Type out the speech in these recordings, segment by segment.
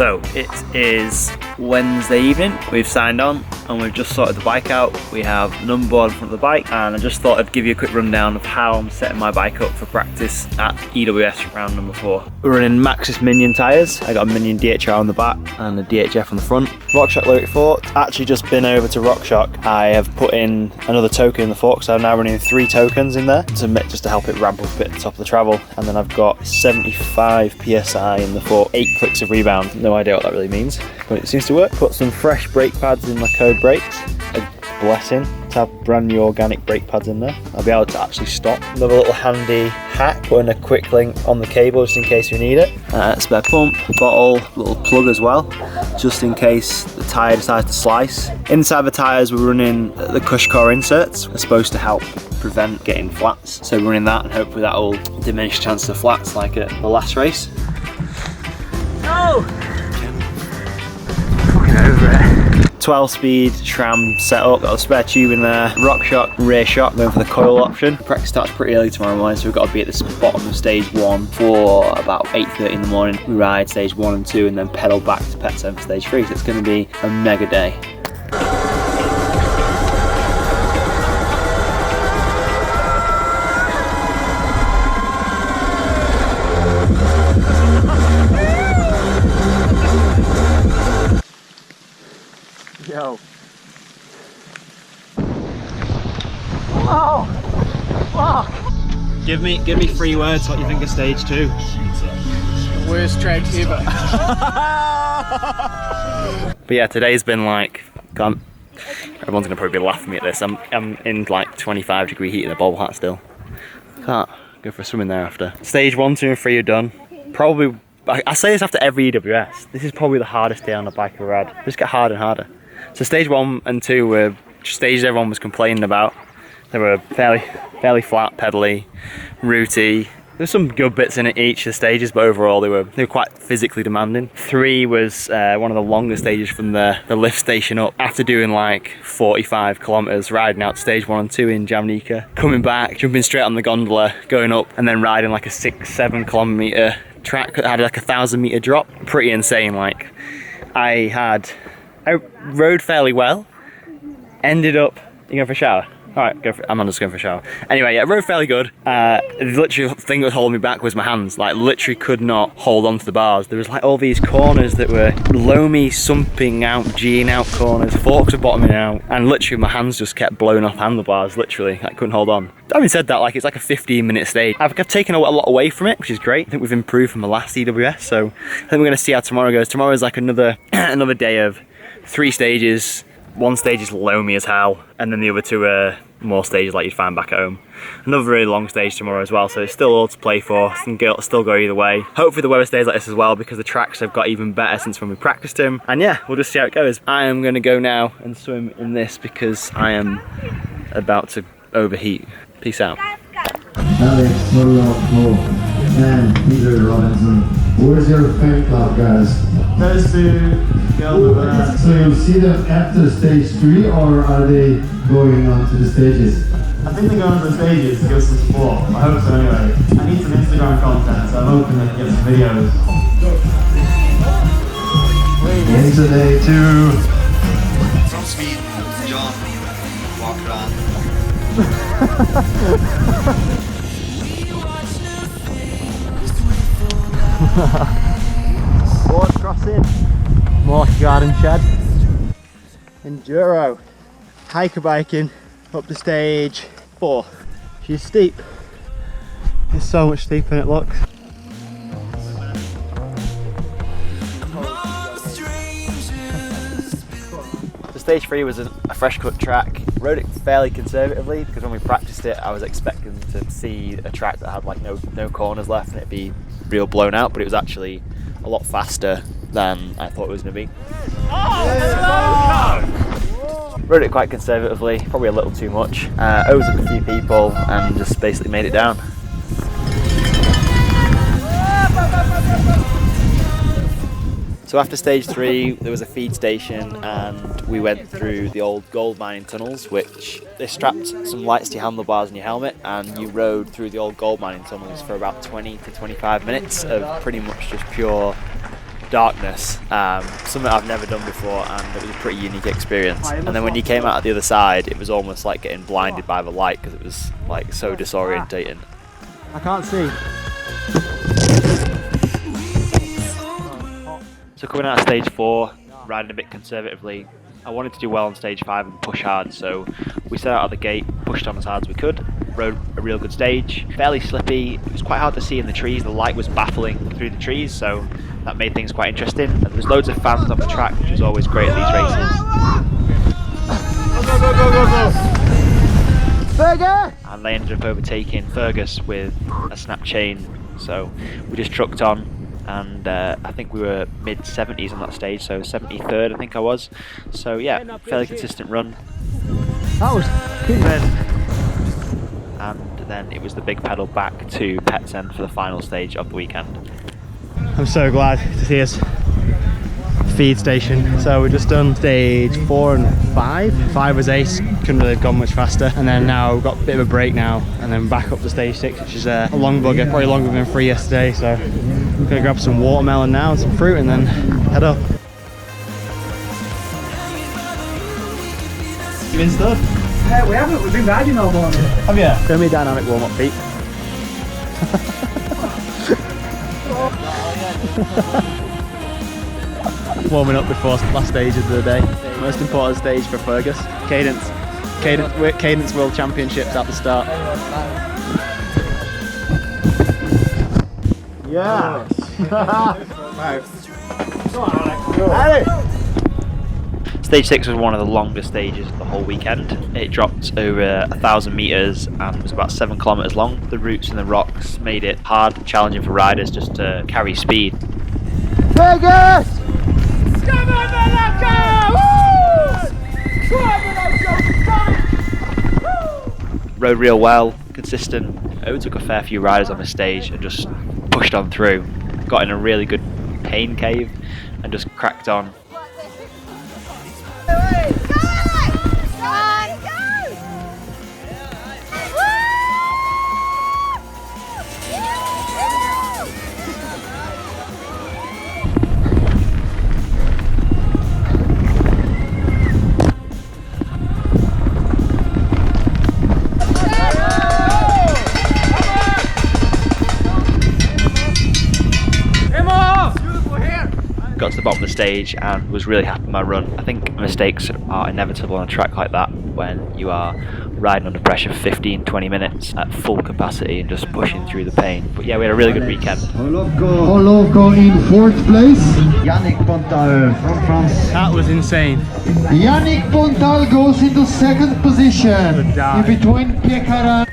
So it is Wednesday evening, we've signed on and we've just sorted the bike out. We have an numberboard in front of the bike, and I just thought I'd give you a quick rundown of how I'm setting my bike up for practice at EWS round number 4. We're running Maxxis Minion tyres. I got a Minion DHR on the back and a DHF on the front. RockShox Lyric fork. Actually just been over to RockShox. I have put in another token in the fork, so I'm now running 3 tokens in there just to help it ramp up a bit at the top of the travel. And then I've got 75 PSI in the fork, 8 clicks of rebound. No idea what that really means, but it seems to work. Put some fresh brake pads in my Code brakes. A blessing to have brand new organic brake pads in there. I'll be able to actually stop. Another little handy hack, putting a quick link on the cable just in case we need it. Spare pump, bottle, little plug as well, just in case the tyre decides to slice. Inside the tyres we're running the Cushcore inserts. They're supposed to help prevent getting flats. So we're running that and hopefully that will diminish the chance of flats like at the last race. No! Fucking over it. 12-speed SRAM setup, got a spare tube in there, RockShox rear shock, going for the coil option. Practice starts pretty early tomorrow morning, so we've got to be at the bottom of stage 1 for about 8:30 in the morning. We ride stage 1 and 2 and then pedal back to Petzen for stage 3, so it's going to be a mega day. Yo. Oh, fuck. Give me 3 words what you think of stage 2. The worst track ever. But yeah, today's been like, everyone's gonna probably be laughing at me at this. I'm in like 25-degree heat in a bobble hat still. Can't go for a swim in there after. Stage 1, 2 and 3 are done. Probably, I say this after every EWS. This is probably the hardest day on the bike I've ever had. Just get harder and harder. So stage 1 and 2 were stages everyone was complaining about. They were fairly flat, pedally, rooty. There's some good bits in each of the stages, but overall they were quite physically demanding. 3 was one of the longest stages from the lift station up. After doing like 45 kilometers, riding out stage 1 and 2 in Jamnica, coming back, jumping straight on the gondola, going up, and then riding like a 6-7 kilometer track that had like a 1,000-meter drop. Pretty insane. Like I rode fairly well, ended up, you going for a shower? Alright, I'm just going for a shower. Anyway, yeah, I rode fairly good. Literally the thing that was holding me back was my hands. Like literally could not hold on to the bars. There was like all these corners that were loamy, sumping out, G'ing out corners, forks were bottoming out, and literally my hands just kept blowing off handlebars, literally. I couldn't hold on. Having said that, like it's like a 15-minute stage. I've taken a lot away from it, which is great. I think we've improved from the last EWS, so I think we're going to see how tomorrow goes. Tomorrow is like another day of 3 stages. 1 stage is loamy as hell, and then the other 2 are more stages like you'd find back at home. Another really long stage tomorrow as well, so it's still all to play for. It can still go either way. Hopefully the weather stays like this as well, because the tracks have got even better since when we practiced them. And yeah, we'll just see how it goes. I am going to go now and swim in this because I am about to overheat. Peace out. Alex, and Peter Robinson. Where's your fan club, guys? Those 2 girls over there. So you'll see them after stage 3, or are they going on to the stages? I think they're going to the stages to give some support. I hope so anyway. I need some Instagram content, so I'm hoping they can get some videos. Into day 2. From Sweden, John, walk around. Board crossing, more garden shed, Enduro, hiker biking up to stage 4. She's steep, it's so much steeper than it looks. So stage 3 was a fresh cut track. Rode it fairly conservatively because when we practiced it I was expecting to see a track that had like no corners left and it'd be real blown out, but it was actually a lot faster than I thought it was going to be. Oh, rode it quite conservatively, probably a little too much. Overtook a few people and just basically made it down. So after stage 3 there was a feed station and we went through the old gold mining tunnels, which they strapped some lights to your handlebars and your helmet, and you rode through the old gold mining tunnels for about 20 to 25 minutes of pretty much just pure darkness, something I've never done before, and it was a pretty unique experience. And then when you came out the other side, it was almost like getting blinded by the light because it was like so disorientating. I can't see. So coming out of stage 4, riding a bit conservatively, I wanted to do well on stage 5 and push hard, so we set out of the gate, pushed on as hard as we could, rode a real good stage, fairly slippy, it was quite hard to see in the trees, the light was baffling through the trees, so that made things quite interesting. And there's loads of fans on the track, which is always great at these races. Fergus! And they ended up overtaking Fergus with a snap chain, so we just trucked on. And I think we were mid-70s on that stage, so 73rd I think I was. So yeah, fairly consistent run. That was good then. And then it was the big pedal back to Petzen for the final stage of the weekend. I'm so glad to see us feed station. So we've just done stage 4 and 5. 5 was ace, couldn't really have gone much faster. And then now we've got a bit of a break now, and then back up to stage 6, which is a long bugger, probably longer than 3 yesterday. So I'm gonna grab some watermelon now and some fruit and then head up. You been stood? We haven't, we've been riding all morning. Have you? Thermodynamic warm-up feet. Warming up before last stage of the day. Most important stage for Fergus. Cadence World Championships at the start. Yeah. Stage 6 was one of the longest stages of the whole weekend. It dropped over 1,000 metres and was about 7 kilometres long. The roots and the rocks made it hard and challenging for riders just to carry speed. Fergus! Come on, Malacca! Woo! Rode real well, consistent. Overtook a fair few riders on the stage and just pushed on through. Got in a really good pain cave and just cracked on. Got to the bottom of the stage and was really happy with my run. I think mistakes are inevitable on a track like that when you are riding under pressure for 15-20 minutes at full capacity and just pushing through the pain. But yeah, we had a really good weekend. Holovko in 4th place. Yannick Pontal from France. That was insane. Yannick Pontal goes into 2nd position. In between Piekara.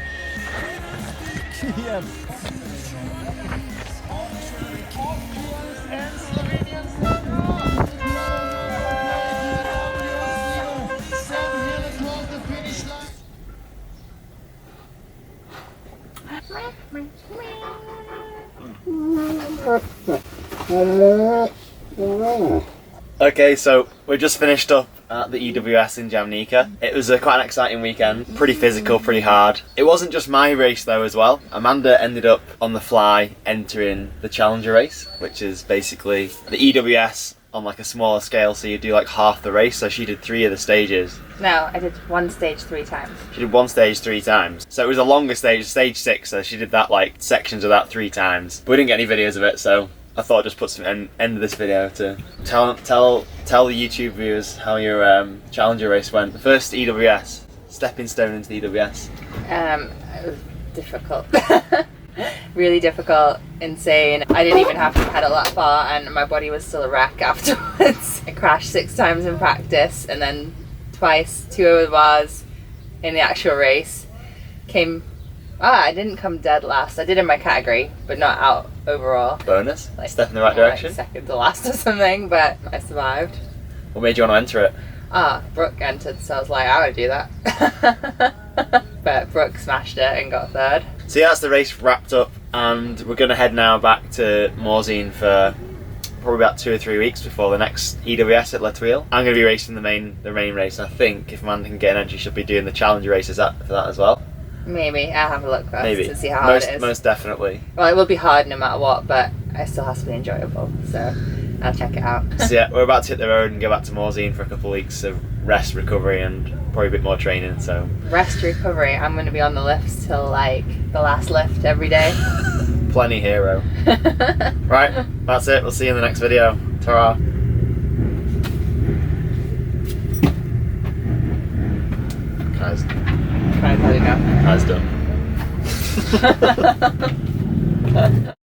Okay, so we just finished up at the EWS in Jamnica. It was quite an exciting weekend, pretty physical, pretty hard. It wasn't just my race though as well. Amanda ended up on the fly entering the Challenger race, which is basically the EWS on like a smaller scale, so you do like half the race. So she did 3 of the stages. No, I did one stage 3 times. She did one stage 3 times. So it was a longer stage, stage 6, so she did that like sections of that 3 times. But we didn't get any videos of it, so I thought I'd just put some end of this video to tell the YouTube viewers how your Challenger race went. The first EWS, stepping stone into the EWS. It was difficult. Really difficult, insane. I didn't even have to pedal that far and my body was still a wreck afterwards. I crashed 6 times in practice and then twice, 2 over the bars in the actual race. I didn't come dead last. I did in my category, but not out overall. Bonus, Like, step in the right direction. Like 2nd to last or something, but I survived. What made you want to enter it? Brooke entered, so I was like, I would do that. But Brooke smashed it and got 3rd. So yeah, that's the race wrapped up, and we're going to head now back to Morzine for probably about 2 or 3 weeks before the next EWS at La Tuile. I'm going to be racing the main race. I think if Amanda can get an entry, she'll be doing the Challenger races for that as well. Maybe. I'll have a look first Maybe. to see how hard it is. Most definitely. Well, it will be hard no matter what, but it still has to be enjoyable. So I'll check it out. So yeah, we're about to hit the road and go back to Morzine for a couple of weeks of rest, recovery, and probably a bit more training. So Rest, recovery. I'm going to be on the lifts till like the last lift every day. plenty hero. Right, that's it. We'll see you in the next video. Ta-ra. Kai's Try and let it go. done.